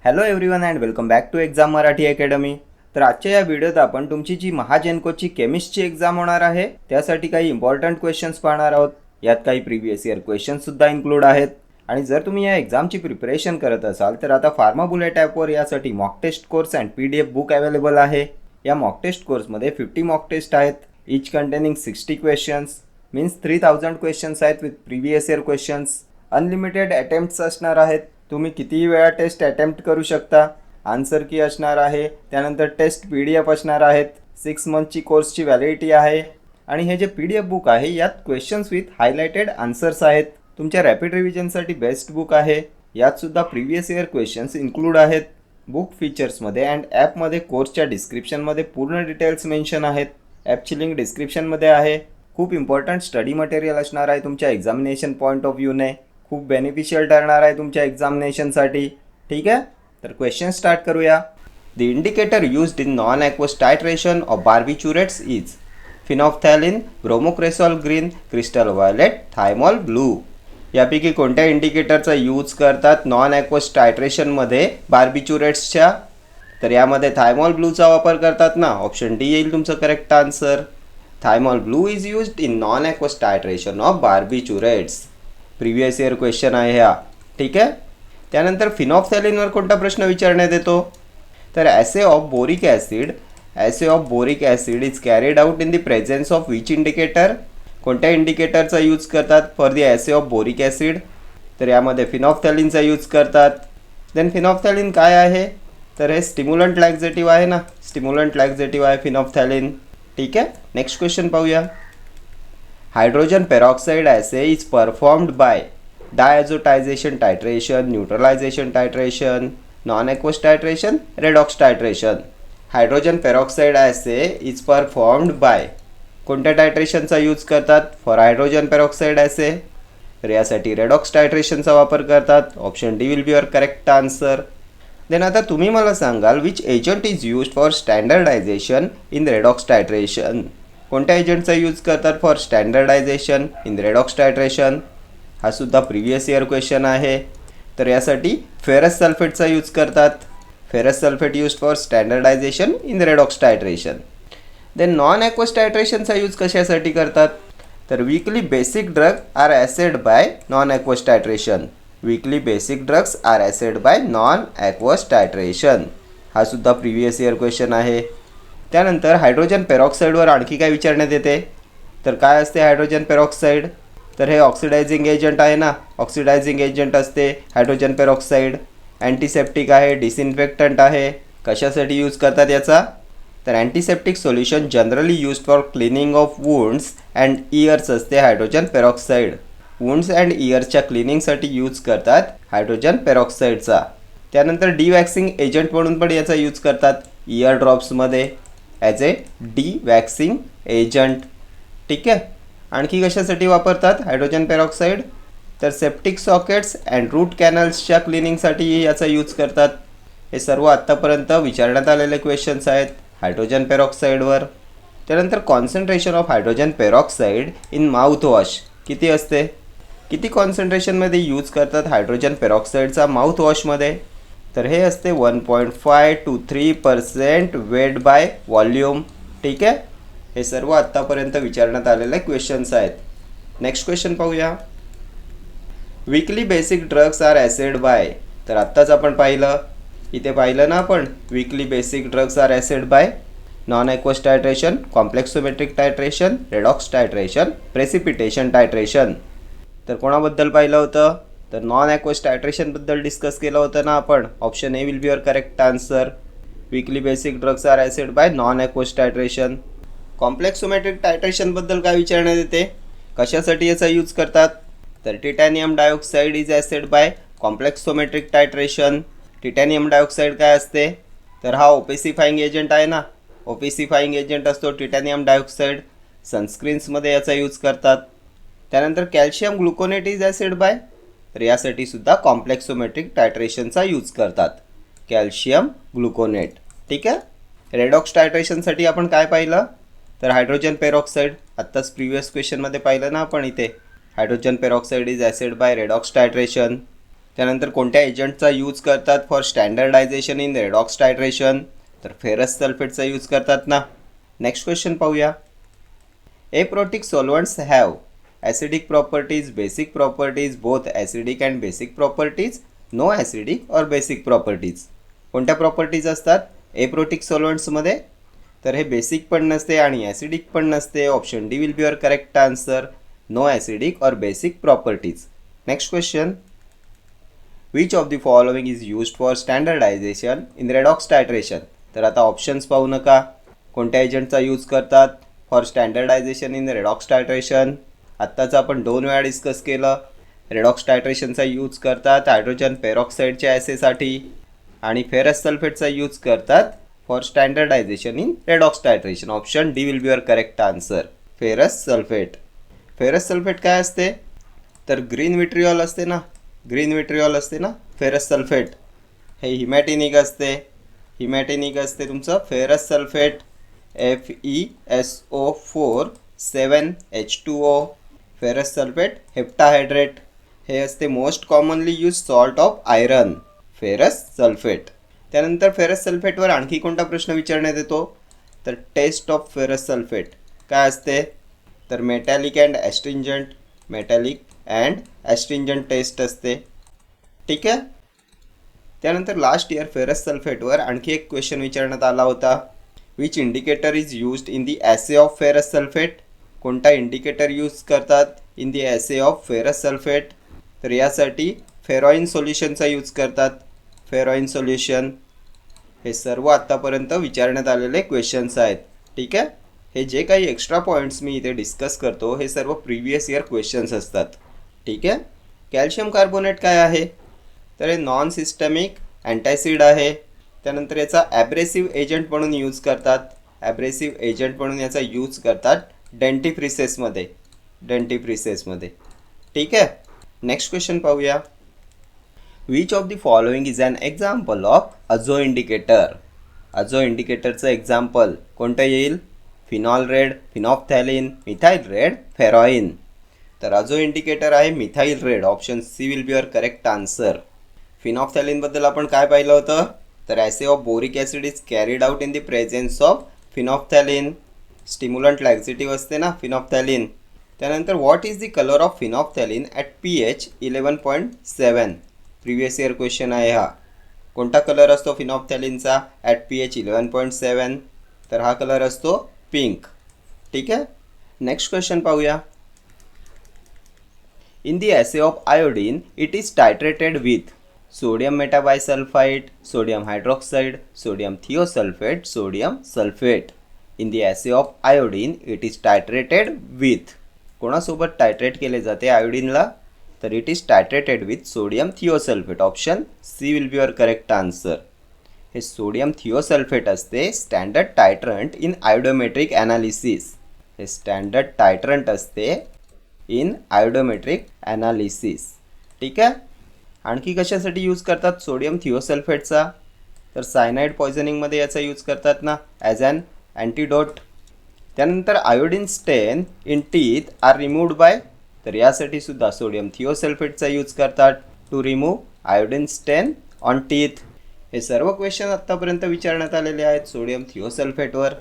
Hello everyone and welcome back to exam Marathi academy. तर आजच्या या व्हिडिओत आपण तुमची जी महाजेनकोची केमिस्ट्रीची एक्झाम होणार आहे त्यासाठी काही इम्पॉर्टंट क्वेश्चन्स पाहणार आहोत. यात काही प्रिव्हियस इयर क्वेश्चन्ससुद्धा इन्क्लूड आहेत. आणि जर तुम्ही या एक्झामची प्रिपरेशन करत असाल तर आता फार्मा बुलेट ॲपवर यासाठी mock test course and PDF book available आहे. या मॉक टेस्ट कोर्समध्ये 50 मॉक टेस्ट आहेत, each containing 60 questions, means 3000 questions आहेत with previous year questions. Unlimited attempts असणार आहेत. तुम्ही कितीही वेळा टेस्ट अटेम्प्ट करू शकता. आन्सर की असणार आहे, त्यानंतर टेस्ट PDF असणार आहेत. 6 मंथची कोर्सची व्हॅलिडिटी आहे. आणि हे जे PDF बुक आहे यात क्वेश्चन्स विथ हायलाइटेड आन्सर्स आहेत. तुमच्या रॅपिड रिव्हिजनसाठी बेस्ट बुक आहे. यातसुद्धा प्रिव्हियस इयर क्वेश्चन्स इन्क्लूड आहेत. बुक फीचर्समध्ये अँड ॲपमध्ये कोर्सच्या डिस्क्रिप्शनमध्ये पूर्ण डिटेल्स मेन्शन आहेत. ॲपची लिंक डिस्क्रिप्शनमध्ये आहे. खूप इम्पॉर्टंट स्टडी मटेरियल असणार आहे तुमच्या एक्झामिनेशन पॉईंट ऑफ व्ह्यूने. खूप बेनिफिशियल ठरणार आहे तुमच्या एक्झामिनेशनसाठी. ठीक आहे, तर क्वेश्चन स्टार्ट करूया. The indicator used in non aqueous titration of barbiturates is phenolphthalein, bromocresol green, crystal violet, thymol blue. यापैकी कोणत्या इंडिकेटरचा यूज करतात नॉन ॲक्वस टायट्रेशनमध्ये बार्बिच्युरेट्सच्या? तर यामध्ये थायमॉल ब्लूचा वापर करतात ना. ऑप्शन डी येईल तुमचं correct answer. Thymol blue is used in non aqueous titration of barbiturates. Previous year question आहे हा. ठीक आहे, त्यानंतर फिनॉफ्थॅलिनवर कोणता प्रश्न विचारण्यात येतो? तर assay of boric acid is carried out in the presence of which indicator? कोणत्या इंडिकेटरचा यूज करतात for the assay of boric acid? तर यामध्ये फिनॉफ्थॅलिनचा यूज करतात. देन फिनॉफ्थॅलिन काय आहे? तर हे स्टिम्युलंट लॅक्झेटिव्ह आहे ना. स्टिम्युलंट लॅक्झेटिव्ह आहे फिनॉफ्थॅलिन. ठीक आहे, नेक्स्ट क्वेश्चन पाहूया. Hydrogen peroxide assay is performed by diazotization titration, neutralization titration, non-aqueous titration, redox titration. Hydrogen peroxide assay is performed by कोणत्या टायट्रेशनचा यूज करतात फॉर हायड्रोजन पेरॉक्साइड assay? तर यासाठी रेडॉक्स टायट्रेशनचा वापर करतात. Option D will be your correct answer. Then आता तुम्ही मला सांगाल which agent is used for standardisation in redox titration? कोणत्या एजंटचा यूज करतात for standardisation in redox titration? हा सुद्धा प्रिव्हियस इयर क्वेश्चन आहे. तर यासाठी फेरस सल्फेटचा यूज करतात. Ferrous sulphate use for standardisation in redox titration. Then non aqueous टायट्रेशनचा यूज कशासाठी करतात? तर weakly basic drug are assayed by non aqueous titration. Weakly basic drugs are assayed by non aqueous titration. हा सुद्धा previous year question आहे. त्यानंतर hydrogen पेरॉक्साईडवर आणखी काय विचारण्यात येते? तर काय असते हायड्रोजन पेरॉक्साईड? तर हे ऑक्सिडायझिंग एजंट आहे ना. ऑक्सिडायझिंग एजंट असते हायड्रोजन पेरॉक्साईड. अँटीसेप्टिक आहे, डिसइन्फेक्टंट आहे. कशासाठी यूज करतात याचा? तर antiseptic solution generally use for cleaning of wounds and years असते hydrogen peroxide. Wounds and इयर्सच्या क्लिनिंगसाठी use करतात हायड्रोजन पेरॉक्साईडचा. त्यानंतर डिवॅक्सिंग एजंट म्हणून पण याचा यूज करतात इयर ड्रॉप्समध्ये ॲज ए डिवॅक्सिंग एजंट. ठीक आहे, आणखी कशासाठी वापरतात हायड्रोजन पेरॉक्साईड? तर सेप्टिक सॉकेट्स अँड रूट कॅनल्सच्या क्लिनिंगसाठी याचा यूज करतात. हे सर्व आत्तापर्यंत विचारण्यात आलेले क्वेश्चन्स आहेत हायड्रोजन पेरॉक्साईडवर. त्यानंतर concentration of hydrogen peroxide in mouthwash किती असते? किती कॉन्सन्ट्रेशनमध्ये यूज करतात हायड्रोजन पेरॉक्साईडचा माउथवॉशमध्ये? तर हे असते 1.5 to 3% वेट बाय व्हॉल्यूम. ठीक आहे, हे सर्व आत्तापर्यंत विचारण्यात आलेले क्वेश्चन्स आहेत. नेक्स्ट क्वेश्चन पाहूया. Weakly basic drugs are assayed by. तर आत्ताच आपण इथे पाहिलं ना आपण. Weakly basic drugs are assayed by non aqueous titration, complexometric titration, redox titration, precipitation titration. तर कोणाबद्दल पाहिलं होतं? तर नॉन ॲक्वस टायट्रेशनबद्दल डिस्कस केलं होतं ना आपण. Option A will be your correct answer. Weakly basic drugs are assayed by non aqueous titration. Complexometric टायट्रेशनबद्दल काय विचारण्यात येते? कशासाठी याचा यूज करतात? तर titanium dioxide is assayed by complexometric titration. Titanium dioxide काय असते? तर हा ओपेसिफाईंग एजंट आहे ना. ओपेसिफाईंग एजंट असतो टिटॅनियम डायऑक्साईड. सनस्क्रीन्समध्ये याचा यूज करतात. त्यानंतर calcium gluconate is assayed by. तर यासाठी सुद्धा कॉम्प्लेक्सोमेट्रिक टायट्रेशनचा यूज करतात, कॅल्शियम ग्लुकोनेट. ठीक आहे, रेडॉक्स टायट्रेशनसाठी आपण काय पाहिलं? तर हायड्रोजन पेरॉक्साईड. आत्ताच प्रिव्हियस क्वेश्चनमध्ये पाहिलं ना आपण इथे. Hydrogen peroxide is acid by redox titration. त्यानंतर कोणत्या एजंटचा यूज करतात for standardisation in redox titration, तर फेरस सल्फेटचा यूज करतात ना. नेक्स्ट क्वेश्चन पाहूया. Aprotic solvents have acidic properties, basic properties, both acidic and basic properties, no acidic और बेसिक प्रॉपर्टीज. कोणत्या प्रॉपर्टीज असतात एप्रोटिक सॉल्वंट्समध्ये? तर हे बेसिक पण नसते आणि ॲसिडिक पण नसते. Option D will be your correct answer, no acidic और basic properties. Next question. Which of the following is used for standardisation in redox titration. तर आता ऑप्शन्स पाहू नका. कोणत्या एजंटचा यूज करतात for standardisation in redox titration? आत्ताच आपण 2 वेळा डिस्कस केलं. रेडॉक्स टायट्रेशनचा यूज करतात हायड्रोजन पेरॉक्साईडच्या ॲसेसाठी आणि फेरस सल्फेटचा यूज करतात for standardisation in redox titration. Option D will be your correct answer, ferrous sulphate. Ferrous sulphate काय असते? तर ग्रीन विट्रिऑल असते ना, ग्रीन विट्रिऑल असते ना फेरस सल्फेट. हे हिमॅटिनिक असते, हिमॅटिनिक असते तुमचं ferrous sulphate. FeSO4 7H2O. Ferrous sulphate heptahydrate. हे असते most commonly use salt of iron, ferrous sulphate. त्यानंतर फेरस सल्फेटवर आणखी कोणता प्रश्न विचारण्यात येतो? तर टेस्ट ऑफ फेरस सल्फेट काय असते? तर metallic and astringent, metallic and astringent taste असते. ठीक आहे. त्यानंतर लास्ट इयर फेरस सल्फेटवर आणखी एक क्वेश्चन विचारण्यात आला होता. Which indicator is used in the assay of ferrous sulphate. कोणता इंडिकेटर यूज करतात in the assay of ferrous sulphate? तर यासाठी फेरॉइन सोल्युशनचा यूज करतात, फेरॉइन सोल्युशन. हे सर्व आत्तापर्यंत विचारण्यात आलेले क्वेश्चन्स आहेत. ठीक आहे. हे जे काही एक्स्ट्रा पॉईंट्स मी इथे डिस्कस करतो हे सर्व प्रिव्हियस इयर क्वेश्चन्स असतात. ठीक आहे. कॅल्शियम कार्बोनेट काय आहे? तर हे नॉन सिस्टमिक अँटॅसिड आहे. त्यानंतर याचा ॲब्रेसिव्ह एजंट म्हणून यूज करतात, ॲब्रेसिव्ह एजंट म्हणून याचा यूज करतात डेंटिफ्रिसेसमध्ये, डेंटिफ्रिसेसमध्ये. ठीक आहे. नेक्स्ट क्वेश्चन पाहूया. Which of the following is an example of azo indicator. Azo इंडिकेटरचं एक्झाम्पल कोणतं येईल? Phenol red, phenolphthalein, methyl red, ferroin. तर अझो इंडिकेटर आहे methyl red. Option C will be your correct answer. फिनॉफ्थॅलिनबद्दल आपण काय पाहिलं होतं? तर assay of boric acid is carried out in the presence of phenolphthalein. Stimulant laxative असते ना फिनॉफ्थॅलिन. त्यानंतर what is the colour of phenolphthalein at pH 11.7. Previous year question आहे हा. कोणता कलर असतो फिनॉफ्थॅलिनचा ॲट pH 11.7? तर हा कलर असतो पिंक. ठीक आहे. नेक्स्ट क्वेश्चन पाहूया. In the assay of iodine it is titrated with sodium metabisulphite, sodium hydroxide, sodium thiosulphate, sodium sulphate. In the assay of iodine it is titrated with. कोणासोबत titrate केले जाते आयोडीनला? तर it is titrated with sodium thiosulphate. Option C will be your correct answer. हे sodium thiosulphate असते standard titrant in iodometric analysis. हे standard titrant असते in iodometric analysis. ठीक आहे. आणखी कशासाठी यूज करतात सोडियम थिओसल्फेटचा? तर सायनाइड पॉयझनिंगमध्ये याचा यूज करतात ना ॲज ॲन अँटीडोट. त्यानंतर iodine stain in teeth are removed by. तर यासाठी सुद्धा सोडियम थिओसल्फेटचा यूज करतात to remove iodine stain on teeth. हे सर्व क्वेश्चन आत्तापर्यंत विचारण्यात आलेले आहेत सोडियम थिओसल्फेटवर.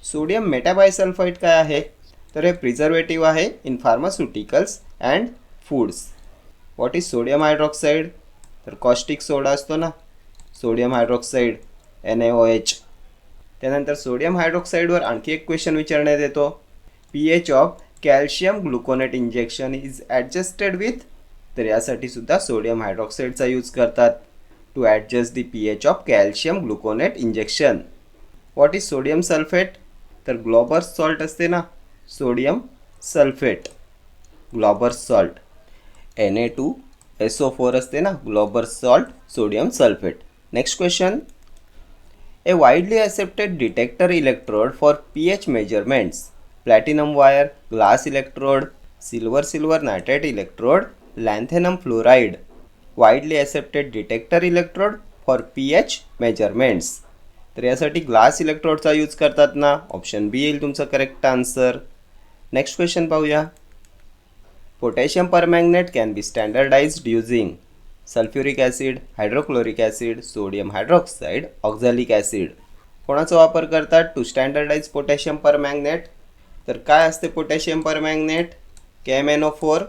सोडियम मेटाबायसल्फाइड काय आहे? तर हे प्रिझर्वेटिव्ह आहे in pharmaceuticals and foods. What is sodium hydroxide? तर कॉस्टिक सोडा असतो ना, सोडियम हायड्रॉक्साईड NaOH. त्यानंतर सोडियम हायड्रॉक्साईडवर आणखी एक क्वेश्चन विचारण्यात येतो. pH of calcium gluconate injection is adjusted with. तर यासाठी सुद्धा सोडियम हायड्रॉक्साईडचा यूज करतात to adjust the pH of calcium gluconate injection. What is sodium sulphate? तर ग्लॉबर्स सॉल्ट असते ना, सोडियम सल्फेट, ग्लॉबर्स सॉल्ट. Na2SO4 असते ना, Glauber's salt, sodium sulphate. Next question. A widely accepted detector electrode for pH measurements. Platinum wire, glass electrode, silver nitrate electrode, lanthanum fluoride. Widely accepted detector electrode for pH measurements. तर यासाठी glass इलेक्ट्रोडचा use करतात ना. Option B येईल तुमचं correct answer. Next question पाहूया. Potassium permanganate can be standardised using. Sulphuric acid, hydrochloric acid, sodium hydroxide, oxalic acid. कोणाचा वापर करतात टू स्टँडर्डाइज पोटॅशियम परमॅंगनेट? तर काय असते पोटॅशियम परमॅंगनेट? KMnO4.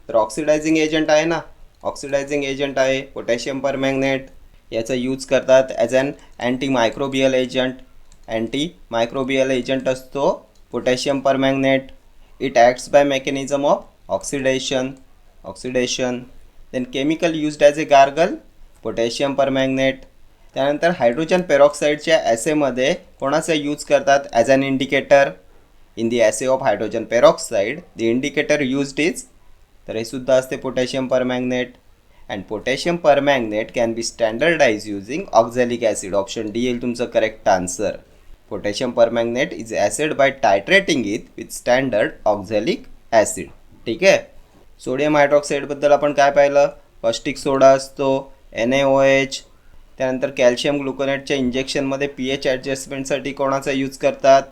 तर ऑक्सिडायझिंग एजंट आहे ना, ऑक्सिडायझिंग एजंट आहे पोटॅशियम परमॅंगनेट. याचा यूज करतात as an antimicrobial agent. Antimicrobial agent असतो potassium permanganate. It acts by mechanism of oxidation. Then chemical used as a gargle, potassium permanganate. त्यानंतर hydrogen पेरॉक्साईडच्या ॲसेमध्ये कोणाचा यूज करतात as an indicator? In the assay of hydrogen peroxide the indicator used is, तर हे सुद्धा असते potassium permanganate. And potassium permanganate can be standardise using oxalic acid. Option D येईल तुमचं correct answer. Potassium permanganate is acid by titrating it with standard oxalic acid. ठीक आहे. Sodium हायड्रॉक्साईडबद्दल आपण काय पाहिलं? कॉस्टिक सोडा असतो, NaOH. त्यानंतर कॅल्शियम ग्लुकोनेटच्या इंजेक्शनमध्ये pH ॲडजस्टमेंटसाठी कोणाचा यूज करतात?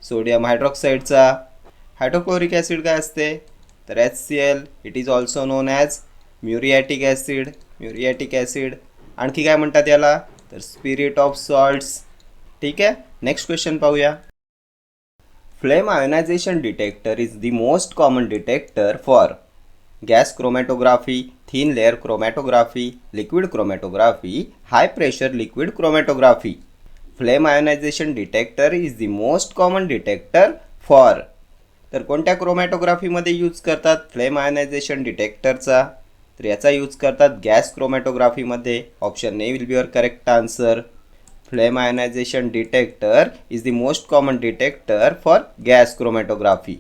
सोडियम हायड्रॉक्साईडचा. हायड्रोक्लोरिक ॲसिड काय असते? तर HCl. It is also known as muriatic acid. आणखी काय म्हणतात याला? तर स्पिरिट ऑफ सॉल्ट्स. ठीक आहे. नेक्स्ट क्वेश्चन पाहूया. Flame ionisation detector is the most common detector for gas chromatography, thin layer chromatography, liquid chromatography, high pressure liquid chromatography. Flame ionisation detector is the most common detector for, तर कोणत्या क्रोमॅटोग्राफीमध्ये use करतात flame ionisation डिटेक्टरचा? तर याचा use करतात gas क्रोमॅटोग्राफीमध्ये. Option A will be your correct answer. Flame ionisation detector is the most common detector for gas chromatography.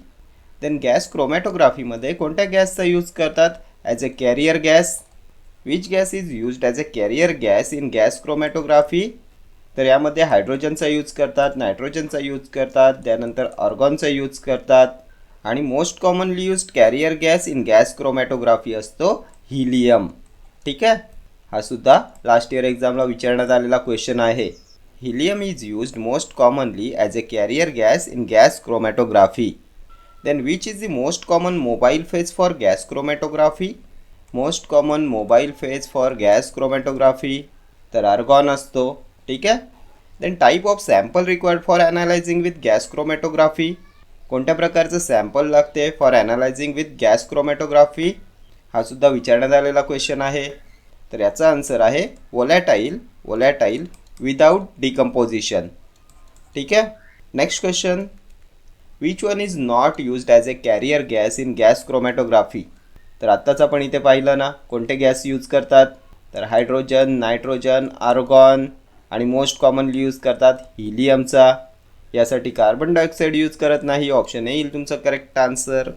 Then gas क्रोमॅटोग्राफीमध्ये कोणत्या गॅसचा यूज करतात as a carrier gas? Which gas is used as a carrier gas in gas chromatography? तर यामध्ये हायड्रोजनचा use करतात, नायट्रोजनचा use करतात, त्यानंतर ऑर्गॉनचा use करतात. आणि most commonly used carrier gas in gas chromatography असतो हिलियम. ठीक आहे. हा सुद्धा लास्ट इयर एक्झामला विचारण्यात आलेला क्वेश्चन आहे. Helium is used most commonly as a carrier gas in gas chromatography. Then which is the most common mobile phase for gas chromatography? Most common mobile phase for gas chromatography तर argon असतो. ठीक आहे. Then type of sample required for analyzing with gas chromatography. कोणत्या प्रकारचं sample लागते for ॲनालायझिंग with gas chromatography? हा सुद्धा विचारण्यात आलेला क्वेश्चन आहे. तर याचा आन्सर आहे वोलॅटाईल विदाउट डिकम्पोजिशन. ठीक आहे. Next question. Which one is not used as a carrier gas in gas chromatography? तर आत्ताच आपण इथे पाहिलं ना कोणते गॅस यूज करतात? तर हायड्रोजन, नायट्रोजन, आर्गॉन आणि मोस्ट कॉमनली यूज करतात हिलियमचा. यासाठी कार्बन डायऑक्साईड यूज करत नाही. ऑप्शन ए येईल तुमचं करेक्ट आन्सर.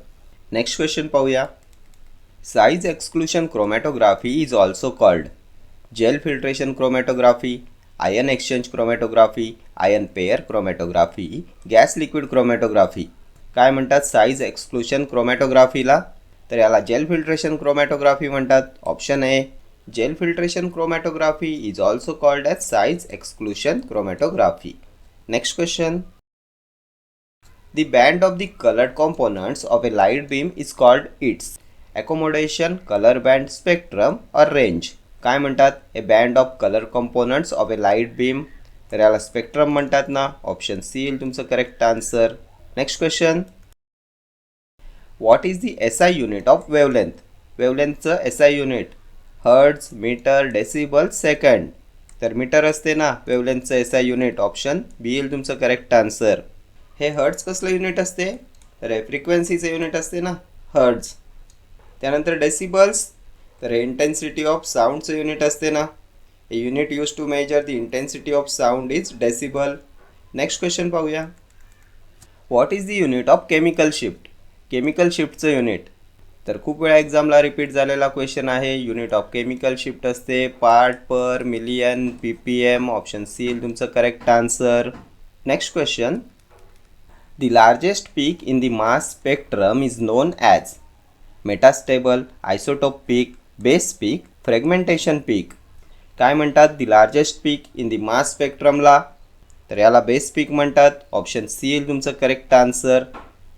नेक्स्ट क्वेश्चन पाहूया. Size exclusion chromatography is also called gel filtration chromatography, ion exchange chromatography, ion pair chromatography, gas liquid chromatography. काय म्हणतात साईज एक्सक्लुशन क्रोमॅटोग्राफीला? तर याला जेल फिल्ट्रेशन क्रोमॅटोग्राफी म्हणतात. Option A gel filtration chromatography is also called as size exclusion chromatography. Next question. The band of the coloured components of a light beam is called its accommodation, colour band, spectrum और range. काय म्हणतात? A band of colour components of a light beam. तर याला spectrum म्हणतात ना. Option C येईल तुमचं correct answer. Next question. What is the SI unit of wavelength? वेवलेंथचं SI unit hertz, metre, decibel, second. तर मीटर असते ना वेवलेंथचं SI युनिट. ऑप्शन बी येईल तुमचं करेक्ट आन्सर. हे हर्ट्ज कसलं युनिट असते? तर हे फ्रिक्वेन्सीचं युनिट असते ना हर्ट्ज. त्यानंतर डेसिबल्स, तर हे इंटेन्सिटी ऑफ साऊंडचं युनिट असते ना. हे unit use to measure the intensity of sound is decibel. Next question पाहूया. What is the unit of chemical shift? Chemical शिफ्टचं युनिट. तर खूप वेळा एक्झामला रिपीट झालेला क्वेश्चन आहे. युनिट ऑफ केमिकल शिफ्ट असते part per million, PPM. Option C येईल तुमचं correct answer. Next question. The largest peak in the mass spectrum is known as metastable, isotope peak, base peak, fragmentation peak. काय म्हणतात the largest peak in the mass स्पेक्ट्रमला? तर याला base peak म्हणतात. Option C येईल तुमचं correct answer.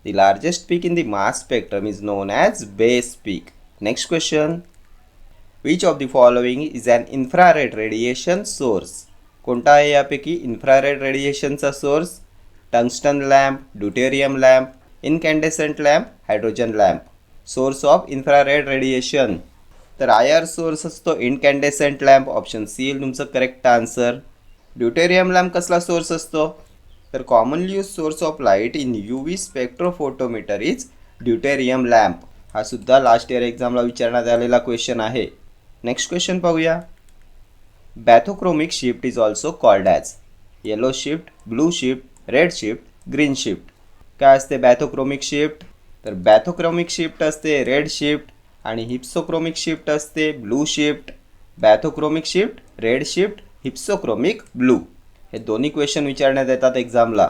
The largest peak in the mass spectrum is known as base peak. Next question. Which of the following is an infrared radiation source. कोणता आहे यापैकी infrared रेडिएशनचा source? Tungsten lamp, deuterium lamp, incandescent lamp, hydrogen lamp. Source of infrared radiation. तर IR source असतो incandescent lamp. Option C येईल तुमचं correct answer. Deuterium lamp कसला source असतो? तर commonly use source of light in UV spectrophotometer is deuterium lamp. हा सुद्धा last year एक्झामला विचारण्यात आलेला क्वेश्चन आहे. नेक्स्ट क्वेश्चन पाहूया. Bathochromic shift is also called as. Yellow shift, blue shift, red shift, green shift. काय असते बॅथोक्रोमिक शिफ्ट? तर bathochromic shift असते रेड शिफ्ट आणि हिप्सोक्रोमिक शिफ्ट असते blue shift. Bathochromic shift, red shift, hypsochromic blue. हे दोन्ही question विचारण्यात येतात एक्झामला.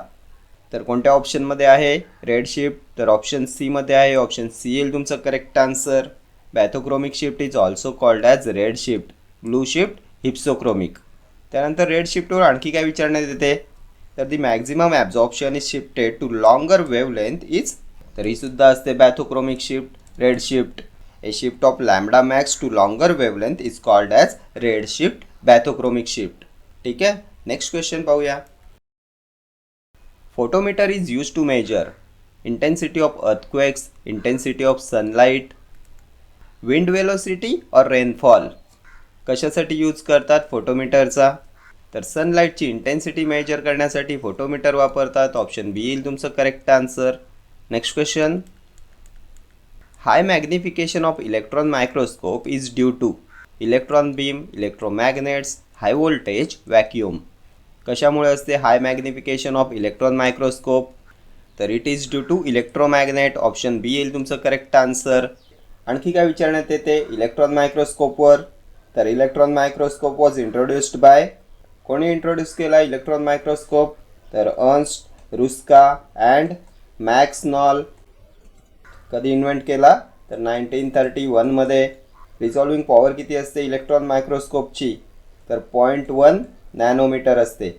तर कोणत्या ऑप्शनमध्ये आहे रेड शिफ्ट? तर ऑप्शन सीमध्ये आहे. ऑप्शन सी येईल तुमचं correct answer. Bathochromic shift is also called as red shift, blue shift, hypsochromic. त्यानंतर रेड शिफ्टवर आणखी काय विचारण्यात येते? तर the maximum absorption is shifted to longer wavelength is. तर ही सुद्धा असते bathochromic shift, red shift. A shift of lambda max to longer wavelength is called as red shift, bathochromic shift. ठीक आहे. नेक्स्ट क्वेश्चन पाहूया. Photometer is use to measure intensity of earthquakes, intensity of sunlight, wind velocity और rainfall. कशासाठी use करतात फोटोमीटरचा? तर सनलाईटची intensity measure करण्यासाठी फोटोमीटर वापरतात. ऑप्शन बी येईल तुमचं correct answer. Next question. High magnification of electron microscope is due to electron beam, electromagnets, high voltage, vacuum. कशामुळे असते high magnification of electron microscope? तर it is due to electromagnet. Option B येईल तुमचं correct answer. आणखी काय विचारण्यात येते electron मायक्रोस्कोपवर? तर electron microscope was introduced by. कोणी इंट्रोड्यूस केला इलेक्ट्रॉन मायक्रोस्कोप? तर अर्न्स्ट रुस्का अँड मॅक्स नॉल. कधी इन्व्हेंट केला? तर 1931मध्ये. रिझॉल्विंग पॉवर किती असते इलेक्ट्रॉन मायक्रोस्कोपची? तर 0.1 नॅनोमीटर असते.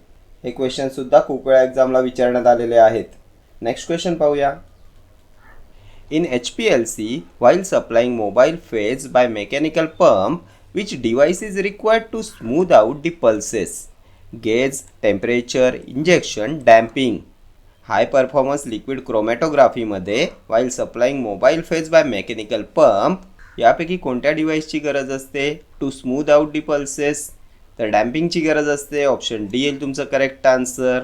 हे क्वेश्चनसुद्धा खूप वेळा एक्झामला विचारण्यात आलेले आहेत. नेक्स्ट क्वेश्चन पाहूया. In HPLC, while supplying mobile phase by mechanical pump, which device is required to smooth out the pulses? Gauge, temperature, injection, damping. High performance liquid chromatography मध्ये while supplying mobile phase by mechanical pump यापैकी कोणत्या डिव्हाइसची गरज असते to smooth out the pulses? तर डॅम्पिंगची गरज असते. ऑप्शन डी येईल तुमचं करेक्ट आन्सर.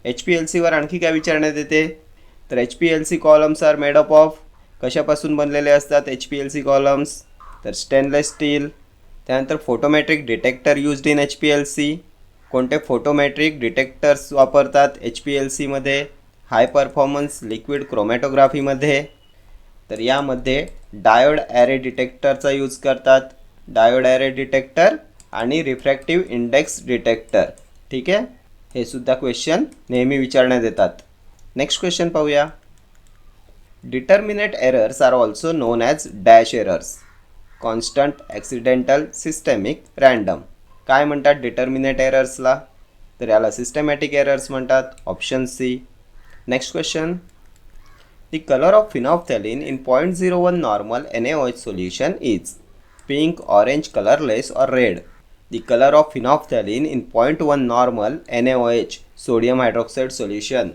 HPLCवर आणखी काय विचारण्यात येते? तर HPLC columns are made up of. कशापासून बनलेले असतात HPLC कॉलम्स? तर स्टेनलेस स्टील. त्यानंतर photometric detector used in HPLC. कोणते फोटोमेट्रिक डिटेक्टर्स वापरतात HPLCमध्ये हाय परफॉर्मन्स लिक्विड क्रोमॅटोग्राफीमध्ये? तर यामध्ये डायोड ॲरे डिटेक्टरचा यूज करतात. डायोड ॲरे डिटेक्टर आणि रिफ्रॅक्टिव्ह इंडेक्स डिटेक्टर. ठीक आहे. हे सुद्धा क्वेश्चन नेहमी विचारण्यात येतात. नेक्स्ट क्वेश्चन पाहूया. Determinate errors are also known as dash errors. Constant, accidental, systemic, random. काय म्हणतात डिटर्मिनेट एरर्सला? तर याला सिस्टमॅटिक एरर्स म्हणतात. Option C. Next question. The colour of phenolphthalein in 0.01 normal NaOH solution is pink, orange, colourless और red. The colour of phenolphthalein in 0.1 normal NaOH sodium hydroxide solution.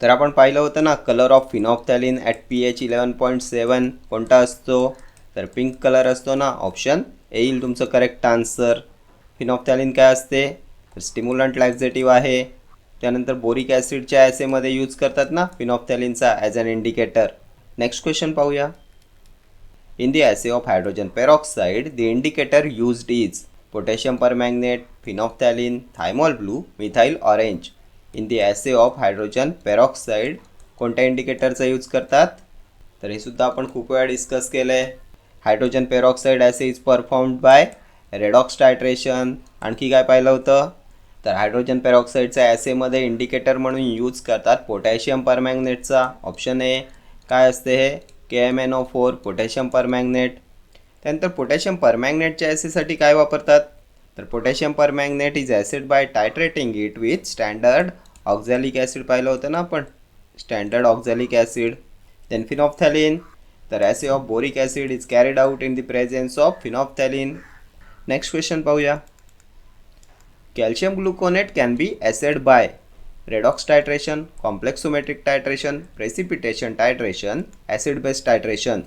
तर आपण पाहिलं होतं ना colour of phenolphthalein at pH 11.7 कोणता असतो? तर pink colour असतो ना. ऑप्शन ए येईल तुमचं करेक्ट आन्सर. फिनॉफ्थॅलिन काय असते? तर स्टिम्युलंट लॅक्झेटिव्ह आहे. त्यानंतर बोरिक ॲसिडच्या ॲसेमध्ये यूज करतात ना फिनॉफ्थॅलिनचा as an indicator. Next question पाहूया. In the assay of hydrogen peroxide the indicator used is potassium permanganate, phenolphthalein, thymol blue, methyl orange. In the assay of hydrogen peroxide कोणत्या इंडिकेटरचा use करतात? तर हे सुद्धा आपण खूप वेळा डिस्कस केलं आहे. Hydrogen peroxide assay is performed by redox titration. आणखी काय पाहिलं होतं? तर हायड्रोजन पेरॉक्साईडच्या ॲसेमध्ये इंडिकेटर म्हणून यूज करतात पोटॅशियम परमॅंगनेटचा. Option A. काय असते हे? KMnO4 potassium permanganate. त्यानंतर पोटॅशियम परमॅंगनेटच्या ॲसेसाठी काय वापरतात? तर potassium permanganate is acid by titrating it with standard oxalic acid. पाहिलं होतं ना आपण standard oxalic acid. then phenolphthalein. The ratio of boric acid is carried out in the presence of phenolphthalein. Next question पाहूया. Calcium gluconate can be acid by redox titration, complexometric titration, precipitation titration, acid base titration.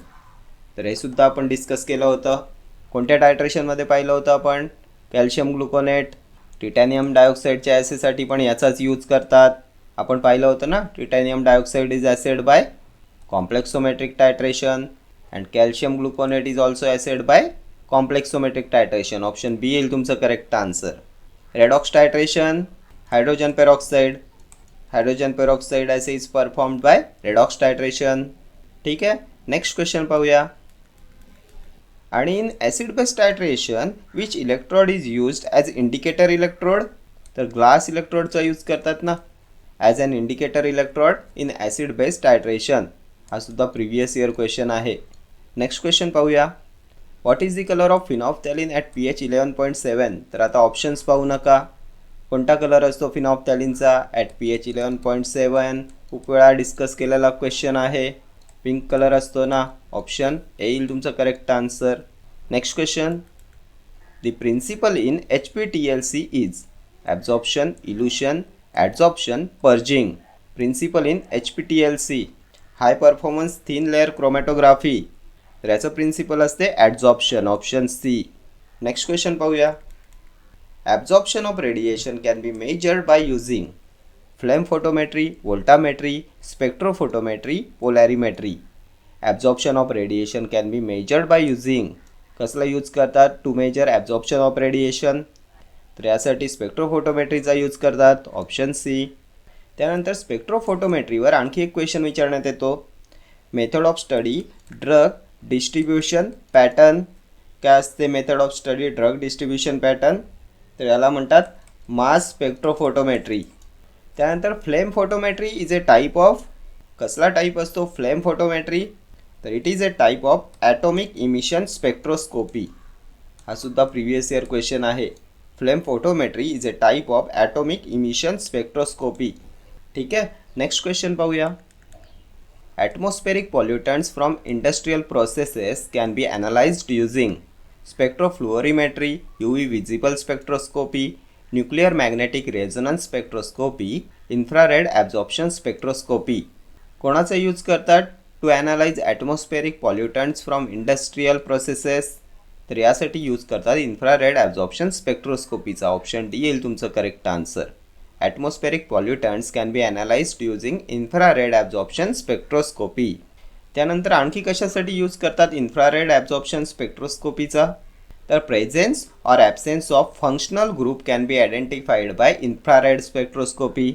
तर हे सुद्धा आपण discuss केलं होतं. कोणत्या टायट्रेशनमध्ये पाहिलं होतं आपण? कॅल्शियम ग्लुकोनेट. टिटॅनियम डायऑक्साईडच्या ॲसिडसाठी पण याचाच यूज करतात. आपण पाहिलं होतं ना, titanium dioxide is acid by complexometric titration and calcium gluconate is also acid by complexometric titration. Option B येईल तुमचं correct answer. Redox titration, hydrogen peroxide. Hydrogen peroxide assay is performed by redox titration. ठीक आहे. Next question पाहूया. आणि in acid base titration which electrode is used as indicator electrode? तर glass इलेक्ट्रोडचा use करतात ना as an indicator electrode in acid base titration. हा सुद्धा प्रिव्हियस इयर क्वेश्चन आहे. नेक्स्ट क्वेश्चन पाहूया. What is the colour of phenolphthalein at pH 11.7? तर आता ऑप्शन्स पाहू नका. कोणता कलर असतो फिनॉफ्थॅलिनचा ॲट pH 11.7? खूप वेळा डिस्कस केलेला क्वेश्चन आहे. पिंक कलर असतो ना. ऑप्शन ए येईल तुमचं correct answer. Next question. The principle in HPTLC is absorption, elution, adsorption, purging. Principle in HPTLC high performance thin layer chromatography. तर याचं प्रिन्सिपल असते adsorption. Option C. Next question पाहूया. Absorption of radiation can be measured by using flame photometry, voltammetry, spectrophotometry, polarimetry. Absorption of radiation can be measured by using. कसला use करतात to measure absorption of radiation? तर यासाठी स्पेक्ट्रोफोटोमेट्रीचा use करतात. Option C. त्यानंतर स्पेक्ट्रोफोटोमेट्रीवर आणखी एक क्वेश्चन विचारण्यात येतो. Method of study drug distribution pattern. काय असते method of study drug distribution pattern? तर याला म्हणतात मास स्पेक्ट्रोफोटोमेट्री. त्यानंतर flame photometry is A type of. कसला टाईप असतो फ्लेम फोटोमेट्री? तर it is A type of atomic emission spectroscopy. हा सुद्धा प्रिव्हियस इयर क्वेश्चन आहे. Flame photometry is A type of atomic emission spectroscopy. ठीक आहे. नेक्स्ट क्वेश्चन पाहूया. Atmospheric pollutants from industrial processes can be analyzed using spectropluorimetry, UV visible spectroscopy, nuclear magnetic resonance spectroscopy, infrared absorption spectroscopy. कोणाचा use करतात to analyse atmospheric pollutants from industrial processes? तर यासाठी use करतात infrared absorption स्पेक्ट्रोस्कोपीचा. Option D येईल तुमचं correct answer. Atmospheric pollutants can be analyzed using infrared absorption spectroscopy. त्यानंतर आणखी कशासाठी यूज करतात इन्फ्रारेड ॲब्झॉर्प्शन स्पेक्ट्रोस्कोपीचा? तर presence or absence of functional group can be identified by infrared spectroscopy.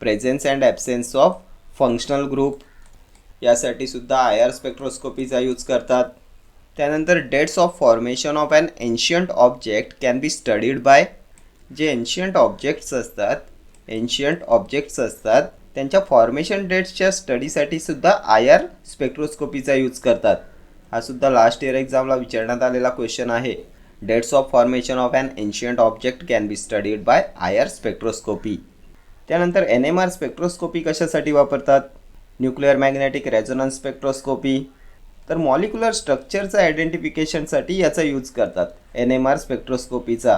Presence and absence of functional group यासाठी सुद्धा IR स्पेक्ट्रोस्कोपीचा use करतात. त्यानंतर dates of formation of an ancient object can be studied by. जे ancient objects असतात त्यांच्या formation डेट्सच्या स्टडीसाठी सुद्धा IR स्पेक्ट्रोस्कोपीचा यूज करतात. हा सुद्धा लास्ट इयर एक्झामला विचारण्यात आलेला क्वेश्चन आहे. Dates of formation of an ancient object can be studied by IR spectroscopy. त्यानंतर NMR स्पेक्ट्रोस्कोपी कशासाठी वापरतात? Nuclear magnetic resonance spectroscopy. तर मॉलिक्युलर स्ट्रक्चरचा आयडेंटिफिकेशनसाठी याचा यूज करतात NMR स्पेक्ट्रोस्कोपीचा.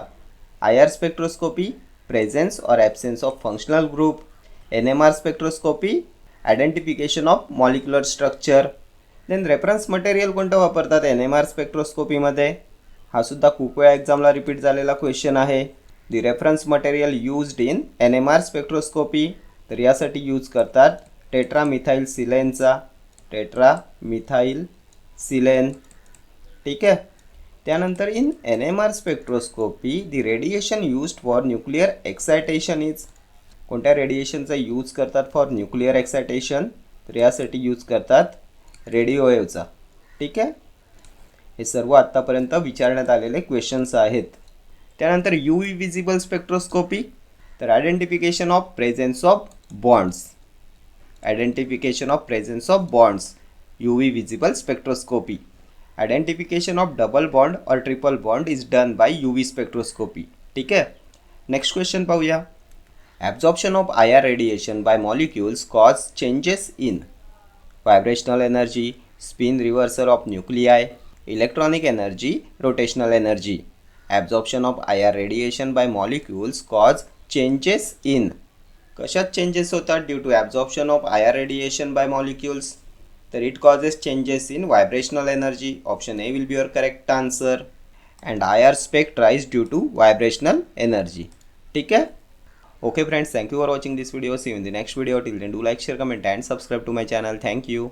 IR spectroscopy presence or absence of functional group. NMR spectroscopy identification of molecular structure. Then reference material कोणतं वापरतात NMR स्पेक्ट्रोस्कोपीमध्ये? हा सुद्धा खूप वेळा एक्झामला रिपीट झालेला क्वेश्चन आहे. The reference material used in NMR spectroscopy. तर यासाठी यूज करतात टेट्रामिथाइल सिलेनचा. टेट्रामिथाइल सिलेन. ठीक आहे. त्यानंतर in NMR spectroscopy the radiation used for nuclear excitation is. कोणत्या रेडिएशनचा यूज करतात फॉर न्यूक्लिअर एक्सायटेशन? तर यासाठी यूज करतात रेडिओ वेव्हचा. ठीक आहे. हे सर्व आत्तापर्यंत विचारण्यात आलेले क्वेश्चन्स आहेत. त्यानंतर UV विजिबल स्पेक्ट्रोस्कोपी. तर identification of presence of bonds. UV visible spectroscopy. Identification of double bond और triple bond is done by UV spectroscopy. ठीक आहे. नेक्स्ट क्वेश्चन पाहूया. Absorption of IR radiation by molecules cause changes in vibrational energy, spin reversal of nuclei, electronic energy, rotational energy. Absorption of IR radiation by molecules cause changes in. कशात changes होतात due to absorption of IR radiation by molecules? तर it causes changes in vibrational energy. Option A will be your correct answer. And IR spectra arise due to vibrational energy. ठीक आहे. Okay friends, thank you for watching this video. See you in the next video. Till then, do like, share, comment and subscribe to my channel. Thank you.